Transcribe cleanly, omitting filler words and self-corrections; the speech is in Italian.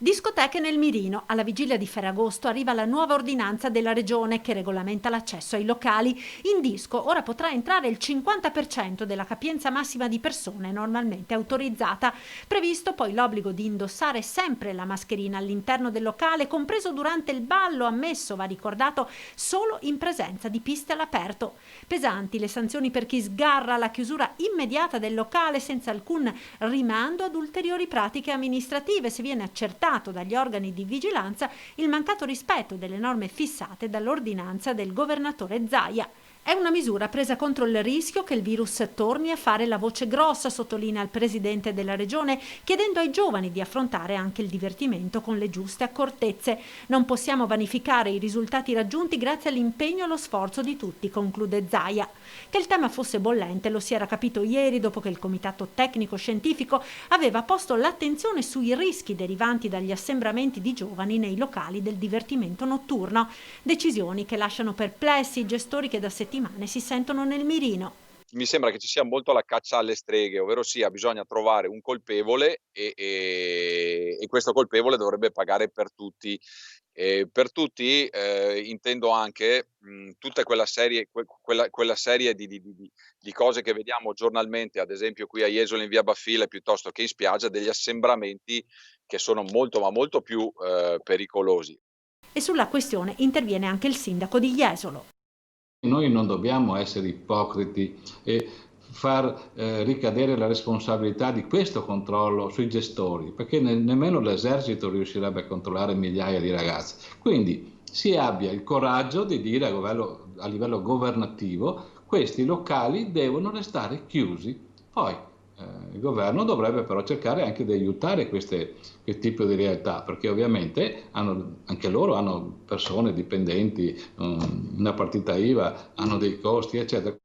Discoteche nel mirino. Alla vigilia di Ferragosto arriva la nuova ordinanza della Regione che regolamenta l'accesso ai locali. In disco ora potrà entrare il 50% della capienza massima di persone normalmente autorizzata. Previsto poi l'obbligo di indossare sempre la mascherina all'interno del locale, compreso durante il ballo, ammesso, va ricordato, solo in presenza di piste all'aperto. Pesanti le sanzioni per chi sgarra la chiusura immediata del locale senza alcun rimando ad ulteriori pratiche amministrative se viene accertato dagli organi di vigilanza il mancato rispetto delle norme fissate dall'ordinanza del governatore Zaia. È una misura presa contro il rischio che il virus torni a fare la voce grossa, sottolinea il presidente della regione, chiedendo ai giovani di affrontare anche il divertimento con le giuste accortezze. Non possiamo vanificare i risultati raggiunti grazie all'impegno e allo sforzo di tutti, conclude Zaia. Che il tema fosse bollente lo si era capito ieri dopo che il comitato tecnico-scientifico aveva posto l'attenzione sui rischi derivanti dagli assembramenti di giovani nei locali del divertimento notturno. Decisioni che lasciano perplessi i gestori che da settimane si sentono nel mirino. Mi sembra che ci sia molto la caccia alle streghe, ovverosia bisogna trovare un colpevole e questo colpevole dovrebbe pagare per tutti, intendo anche, tutta quella serie di cose che vediamo giornalmente, ad esempio qui a Jesolo in via Baffile, piuttosto che in spiaggia, degli assembramenti che sono molto, ma molto più, pericolosi. E sulla questione interviene anche il sindaco di Jesolo. Noi non dobbiamo essere ipocriti e far ricadere la responsabilità di questo controllo sui gestori, perché nemmeno l'esercito riuscirebbe a controllare migliaia di ragazzi. Quindi si abbia il coraggio di dire a livello governativo questi locali devono restare chiusi. Poi il governo dovrebbe però cercare anche di aiutare questo tipo di realtà, perché ovviamente anche loro hanno persone dipendenti, una partita IVA, hanno dei costi, eccetera.